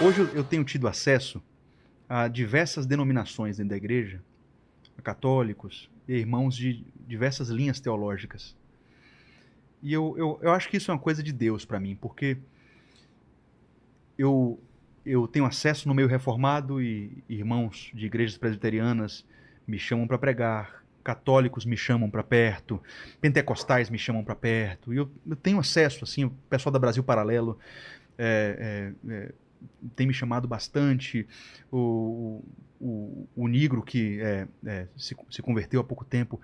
Hoje eu tenho tido acesso a diversas denominações dentro da igreja, a católicos e irmãos de diversas linhas teológicas. E eu acho que isso é uma coisa de Deus para mim, porque eu tenho acesso no meio reformado e irmãos de igrejas presbiterianas me chamam para pregar, católicos me chamam para perto, pentecostais me chamam para perto, e eu tenho acesso, assim, o pessoal da Brasil Paralelo tem me chamado bastante, o Nigro, que se converteu há pouco tempo,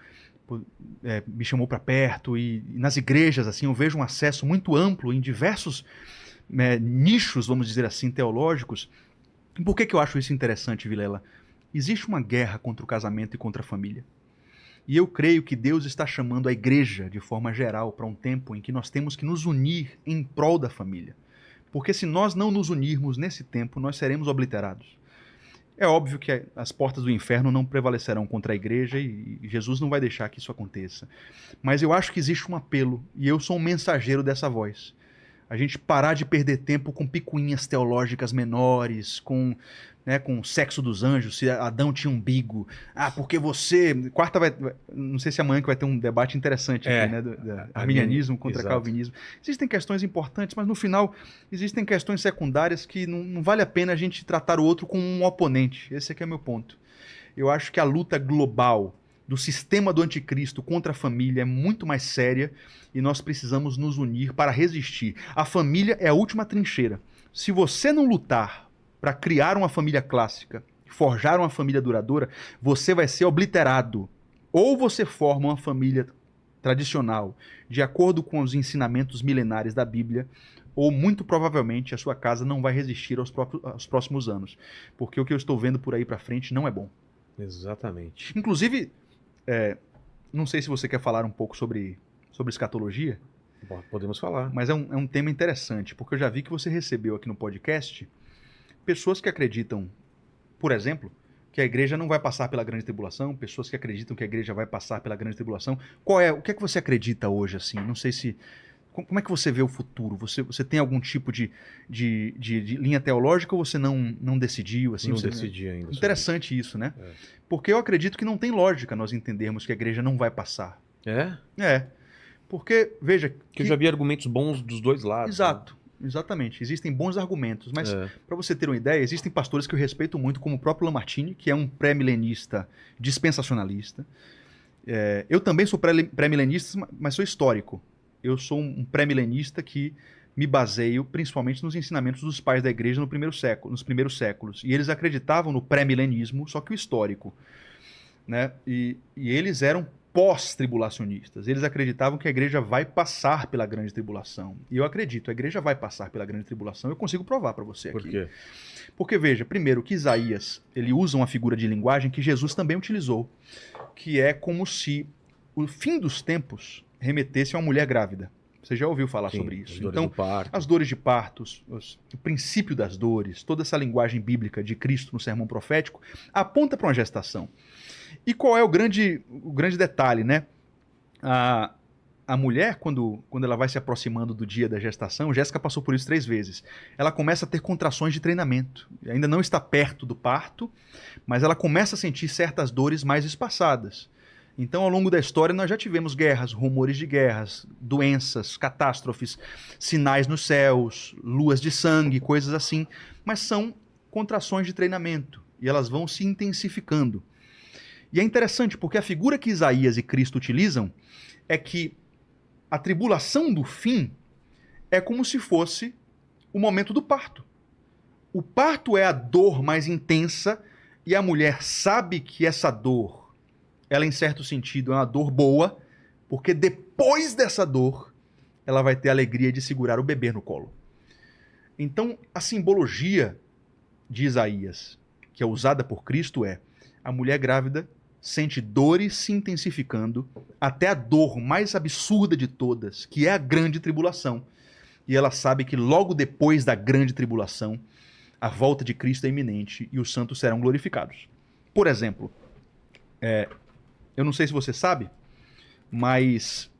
me chamou para perto, e nas igrejas, assim, eu vejo um acesso muito amplo em diversos nichos, vamos dizer assim, teológicos. E por que eu acho isso interessante, Vilela? Existe uma guerra contra o casamento e contra a família. E eu creio que Deus está chamando a igreja, de forma geral, para um tempo em que nós temos que nos unir em prol da família. Porque se nós não nos unirmos nesse tempo, nós seremos obliterados. É óbvio que as portas do inferno não prevalecerão contra a igreja e Jesus não vai deixar que isso aconteça. Mas eu acho que existe um apelo, e eu sou um mensageiro dessa voz. A gente parar de perder tempo com picuinhas teológicas menores, com o sexo dos anjos, se Adão tinha umbigo. Ah, porque você... Quarta vai... Não sei se amanhã que vai ter um debate interessante aqui, né? Do arminianismo contra calvinismo. Existem questões importantes, mas no final existem questões secundárias que não vale a pena a gente tratar o outro como um oponente. Esse aqui é o meu ponto. Eu acho que a luta global do sistema do anticristo contra a família é muito mais séria e nós precisamos nos unir para resistir. A família é a última trincheira. Se você não lutar para criar uma família clássica, forjar uma família duradoura, você vai ser obliterado. Ou você forma uma família tradicional, de acordo com os ensinamentos milenares da Bíblia, ou muito provavelmente a sua casa não vai resistir aos próximos anos. Porque o que eu estou vendo por aí para frente não é bom. Exatamente. Inclusive, não sei se você quer falar um pouco sobre escatologia. Podemos falar. Mas é um tema interessante, porque eu já vi que você recebeu aqui no podcast pessoas que acreditam, por exemplo, que a igreja não vai passar pela grande tribulação, pessoas que acreditam que a igreja vai passar pela grande tribulação. O que é que você acredita hoje, assim? Não sei se... Como é que você vê o futuro? Você tem algum tipo de linha teológica ou você não decidiu? Assim, não decidi ainda. Interessante isso, né? Porque eu acredito que não tem lógica nós entendermos que a igreja não vai passar. É? Porque, veja... Que eu já vi argumentos bons dos dois lados. Exato. Né? Exatamente. Existem bons argumentos, mas para você ter uma ideia, existem pastores que eu respeito muito, como o próprio Lamartine, que é um pré-milenista dispensacionalista. Eu também sou pré-milenista, mas sou histórico. Eu sou um pré-milenista que me baseio principalmente nos ensinamentos dos pais da igreja nos primeiros séculos. E eles acreditavam no pré-milenismo, só que o histórico. Né? E eles eram pós-tribulacionistas. Eles acreditavam que a igreja vai passar pela grande tribulação. E eu acredito, a igreja vai passar pela grande tribulação. Eu consigo provar para você aqui. Por quê? Porque, veja, primeiro que Isaías, ele usa uma figura de linguagem que Jesus também utilizou, que é como se o fim dos tempos remetesse a uma mulher grávida. Você já ouviu falar sobre isso? Então, as dores de parto, o princípio das dores, toda essa linguagem bíblica de Cristo no sermão profético, aponta para uma gestação. E qual é o grande detalhe, né? A mulher, quando ela vai se aproximando do dia da gestação, Jéssica passou por isso 3 vezes, ela começa a ter contrações de treinamento. Ainda não está perto do parto, mas ela começa a sentir certas dores mais espaçadas. Então, ao longo da história, nós já tivemos guerras, rumores de guerras, doenças, catástrofes, sinais nos céus, luas de sangue, coisas assim. Mas são contrações de treinamento e elas vão se intensificando. E é interessante porque a figura que Isaías e Cristo utilizam é que a tribulação do fim é como se fosse o momento do parto. O parto é a dor mais intensa e a mulher sabe que essa dor, ela em certo sentido é uma dor boa, porque depois dessa dor ela vai ter a alegria de segurar o bebê no colo. Então a simbologia de Isaías, que é usada por Cristo, é a mulher grávida sente dores se intensificando até a dor mais absurda de todas, que é a grande tribulação. E ela sabe que logo depois da grande tribulação, a volta de Cristo é iminente e os santos serão glorificados. Por exemplo, eu não sei se você sabe, mas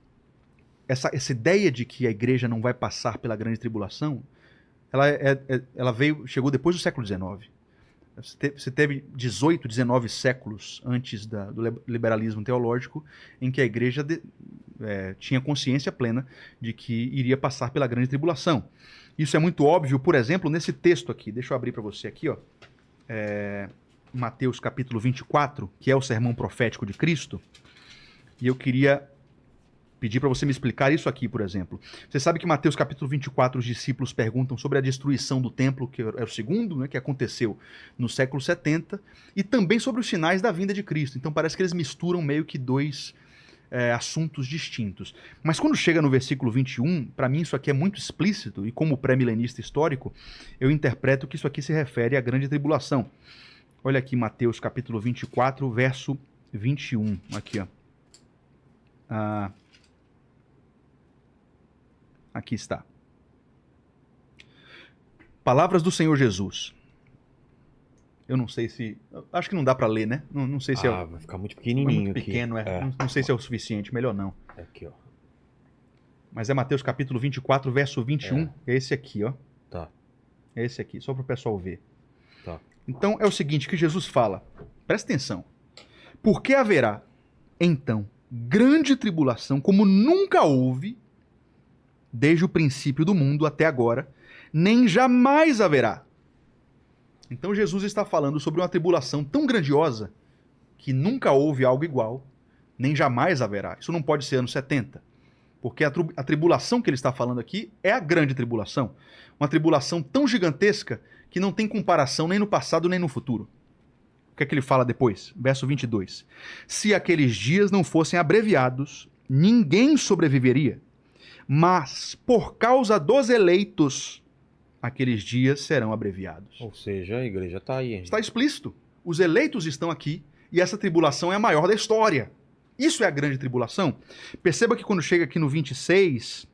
essa ideia de que a igreja não vai passar pela grande tribulação ela chegou depois do século XIX. Você teve 18, 19 séculos antes do liberalismo teológico, em que a igreja tinha consciência plena de que iria passar pela grande tribulação. Isso é muito óbvio, por exemplo, nesse texto aqui. Deixa eu abrir para você aqui, ó. Mateus capítulo 24, que é o sermão profético de Cristo. E eu queria pedir para você me explicar isso aqui, por exemplo. Você sabe que em Mateus capítulo 24 os discípulos perguntam sobre a destruição do templo, que é o segundo, né, que aconteceu no século 70, e também sobre os sinais da vinda de Cristo. Então parece que eles misturam meio que dois assuntos distintos. Mas quando chega no versículo 21, para mim isso aqui é muito explícito, e como pré-milenista histórico, eu interpreto que isso aqui se refere à grande tribulação. Olha aqui Mateus capítulo 24, verso 21. Aqui, ó. Aqui está. Palavras do Senhor Jesus. Eu não sei se... Acho que não dá para ler, né? Não sei se vai ficar muito pequenininho muito pequeno, aqui. Não sei se é o suficiente, melhor não. Aqui, ó. Mas é Mateus capítulo 24, verso 21. É esse aqui, ó. Tá. É esse aqui, só para o pessoal ver. Tá. Então é o seguinte que Jesus fala. Presta atenção. Porque haverá, então, grande tribulação, como nunca houve, desde o princípio do mundo até agora, nem jamais haverá. Então Jesus está falando sobre uma tribulação tão grandiosa que nunca houve algo igual, nem jamais haverá. Isso não pode ser anos 70, porque a tribulação que ele está falando aqui é a grande tribulação. Uma tribulação tão gigantesca que não tem comparação nem no passado nem no futuro. O que é que ele fala depois? Verso 22. Se aqueles dias não fossem abreviados, ninguém sobreviveria. Mas, por causa dos eleitos, aqueles dias serão abreviados. Ou seja, a igreja está aí. Está explícito. Os eleitos estão aqui e essa tribulação é a maior da história. Isso é a grande tribulação. Perceba que quando chega aqui no 26,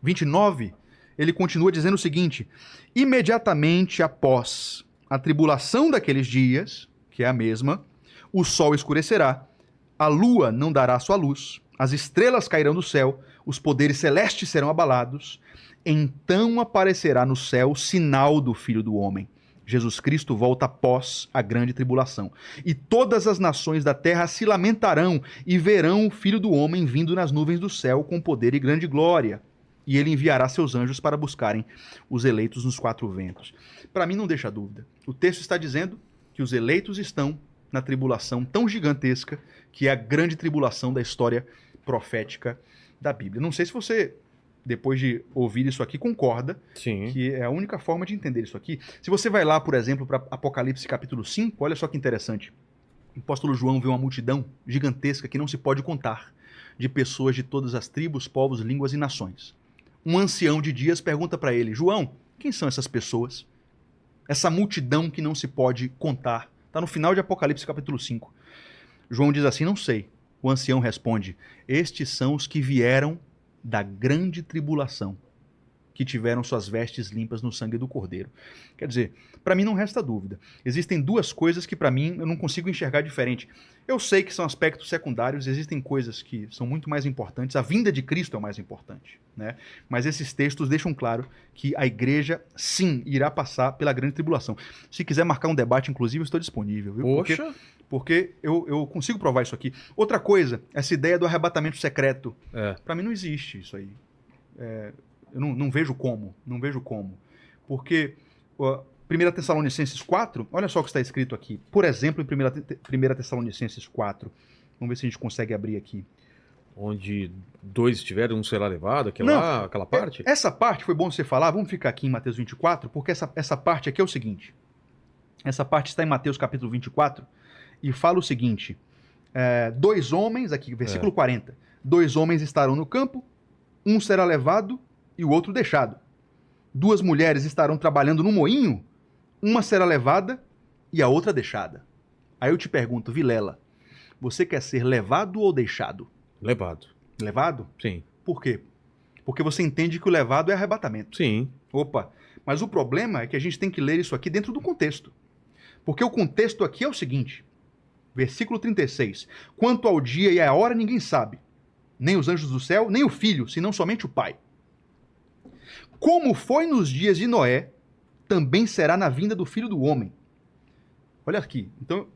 29, ele continua dizendo o seguinte: imediatamente após a tribulação daqueles dias, que é a mesma, o sol escurecerá, a lua não dará sua luz, as estrelas cairão do céu, os poderes celestes serão abalados, então aparecerá no céu o sinal do Filho do Homem. Jesus Cristo volta após a grande tribulação. E todas as nações da terra se lamentarão e verão o Filho do Homem vindo nas nuvens do céu com poder e grande glória. E ele enviará seus anjos para buscarem os eleitos nos quatro ventos. Para mim não deixa dúvida. O texto está dizendo que os eleitos estão na tribulação tão gigantesca que é a grande tribulação da história profética da Bíblia. Não sei se você, depois de ouvir isso aqui, concorda. Sim. Que é a única forma de entender isso aqui. Se você vai lá, por exemplo, para Apocalipse capítulo 5, olha só que interessante. O apóstolo João vê uma multidão gigantesca que não se pode contar, de pessoas de todas as tribos, povos, línguas e nações. Um ancião de dias pergunta para ele: João, quem são essas pessoas? Essa multidão que não se pode contar. Está no final de Apocalipse capítulo 5. João diz assim: não sei. O ancião responde: estes são os que vieram da grande tribulação, que tiveram suas vestes limpas no sangue do Cordeiro. Quer dizer, para mim não resta dúvida. Existem duas coisas que para mim eu não consigo enxergar diferente. Eu sei que são aspectos secundários, existem coisas que são muito mais importantes. A vinda de Cristo é o mais importante, né? Mas esses textos deixam claro que a igreja, sim, irá passar pela grande tribulação. Se quiser marcar um debate, inclusive, eu estou disponível. Viu? Poxa! Porque eu consigo provar isso aqui. Outra coisa, essa ideia do arrebatamento secreto. Para mim não existe isso aí. Eu não vejo como. Não vejo como. Porque 1 Tessalonicenses 4, olha só o que está escrito aqui. Por exemplo, em 1 Tessalonicenses 4. Vamos ver se a gente consegue abrir aqui. Onde dois estiverem, um será levado, aquela parte? Essa parte foi bom você falar. Vamos ficar aqui em Mateus 24, porque essa parte aqui é o seguinte. Essa parte está em Mateus capítulo 24 e fala o seguinte. Dois homens, aqui versículo 40. Dois homens estarão no campo, um será levado e o outro deixado. Duas mulheres estarão trabalhando no moinho, uma será levada e a outra deixada. Aí eu te pergunto, Vilela, você quer ser levado ou deixado? Levado. Levado? Sim. Por quê? Porque você entende que o levado é arrebatamento. Sim. Opa, mas o problema é que a gente tem que ler isso aqui dentro do contexto. Porque o contexto aqui é o seguinte, versículo 36. Quanto ao dia e à hora ninguém sabe, nem os anjos do céu, nem o Filho, senão somente o Pai. Como foi nos dias de Noé, também será na vinda do Filho do Homem. Olha aqui. Então,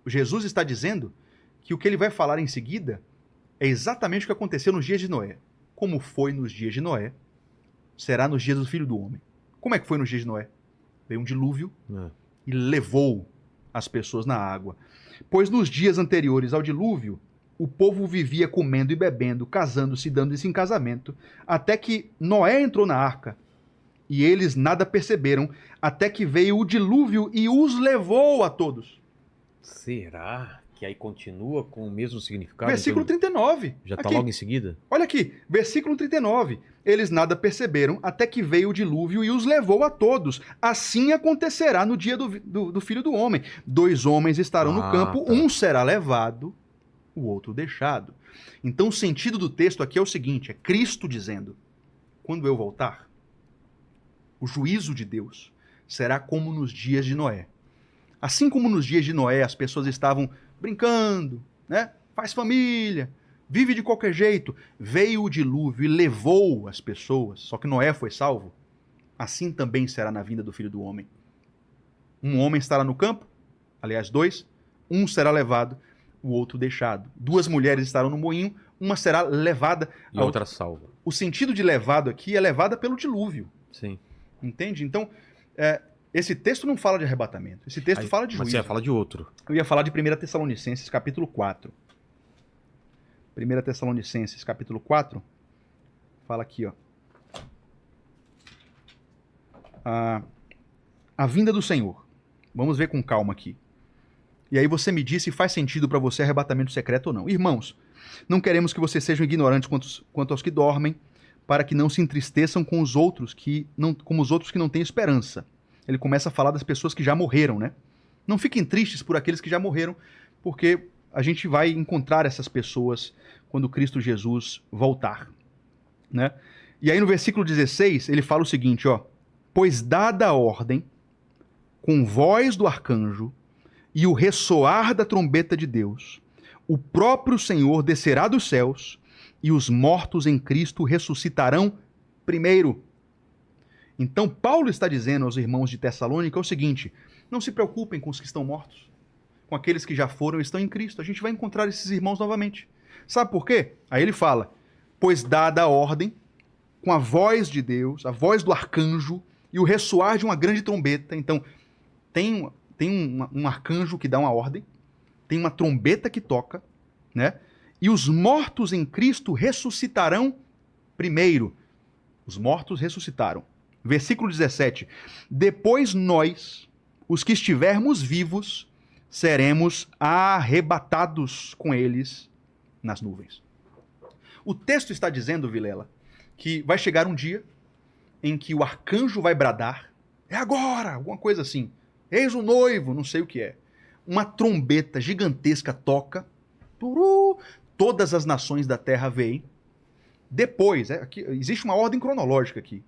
Jesus está dizendo que o que ele vai falar em seguida é exatamente o que aconteceu nos dias de Noé. Como foi nos dias de Noé, será nos dias do Filho do Homem. Como é que foi nos dias de Noé? Veio um dilúvio e levou as pessoas na água. Pois nos dias anteriores ao dilúvio, o povo vivia comendo e bebendo, casando-se e dando-se em casamento, até que Noé entrou na arca. E eles nada perceberam, até que veio o dilúvio e os levou a todos. Será que aí continua com o mesmo significado? Versículo 39. Já está aqui. logo em seguida? Olha aqui, versículo 39. Eles nada perceberam, até que veio o dilúvio e os levou a todos. Assim acontecerá no dia do Filho do Homem. 2 homens estarão no campo, tá. Um será levado, o outro deixado. Então o sentido do texto aqui é o seguinte, é Cristo dizendo, quando eu voltar, o juízo de Deus será como nos dias de Noé. Assim como nos dias de Noé as pessoas estavam brincando, né? Faz família, vive de qualquer jeito. Veio o dilúvio e levou as pessoas, só que Noé foi salvo. Assim também será na vinda do Filho do Homem. Um homem estará no campo, aliás 2, um será levado, o outro deixado. 2 mulheres estarão no moinho, uma será levada. E a outra salva. O sentido de levado aqui é levada pelo dilúvio. Sim. Entende? Então, esse texto não fala de arrebatamento. Esse texto fala de juízo. Mas você ia falar de outro. Eu ia falar de 1 Tessalonicenses, capítulo 4. 1 Tessalonicenses, capítulo 4. Fala aqui, ó. A vinda do Senhor. Vamos ver com calma aqui. E aí você me diz se faz sentido para você arrebatamento secreto ou não. Irmãos, não queremos que vocês sejam ignorantes quanto aos que dormem, para que não se entristeçam com os outros como os outros que não têm esperança. Ele começa a falar das pessoas que já morreram, né? Não fiquem tristes por aqueles que já morreram, porque a gente vai encontrar essas pessoas quando Cristo Jesus voltar, né? E aí no versículo 16, ele fala o seguinte, ó: pois dada a ordem, com voz do arcanjo e o ressoar da trombeta de Deus, o próprio Senhor descerá dos céus e os mortos em Cristo ressuscitarão primeiro. Então, Paulo está dizendo aos irmãos de Tessalônica o seguinte: não se preocupem com os que estão mortos, com aqueles que já foram e estão em Cristo. A gente vai encontrar esses irmãos novamente. Sabe por quê? Aí ele fala: pois dada a ordem, com a voz de Deus, a voz do arcanjo e o ressoar de uma grande trombeta. Então, tem um arcanjo que dá uma ordem, tem uma trombeta que toca, né? E os mortos em Cristo ressuscitarão primeiro. Os mortos ressuscitaram. Versículo 17. Depois nós, os que estivermos vivos, seremos arrebatados com eles nas nuvens. O texto está dizendo, Vilela, que vai chegar um dia em que o arcanjo vai bradar. É agora! Alguma coisa assim. Eis o noivo, não sei o que é. Uma trombeta gigantesca toca. Turu, todas as nações da terra veem. Depois, aqui, existe uma ordem cronológica aqui.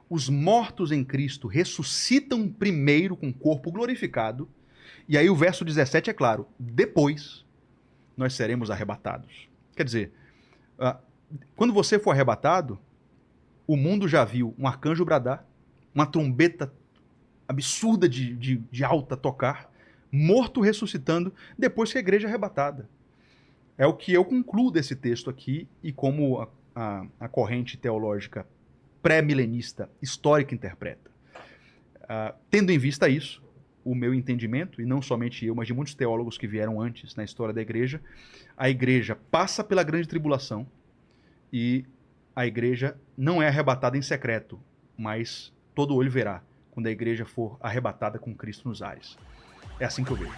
Os mortos em Cristo ressuscitam primeiro com o corpo glorificado. E aí o verso 17 é claro. Depois, nós seremos arrebatados. Quer dizer, quando você for arrebatado, o mundo já viu um arcanjo bradar, uma trombeta absurda de alta tocar, morto ressuscitando, depois que a igreja é arrebatada. É o que eu concluo desse texto aqui, e como a corrente teológica pré-milenista histórica interpreta. Tendo em vista isso, o meu entendimento, e não somente eu, mas de muitos teólogos que vieram antes na história da igreja, a igreja passa pela grande tribulação e a igreja não é arrebatada em secreto, mas todo olho verá quando a igreja for arrebatada com Cristo nos ares. É assim que eu vejo.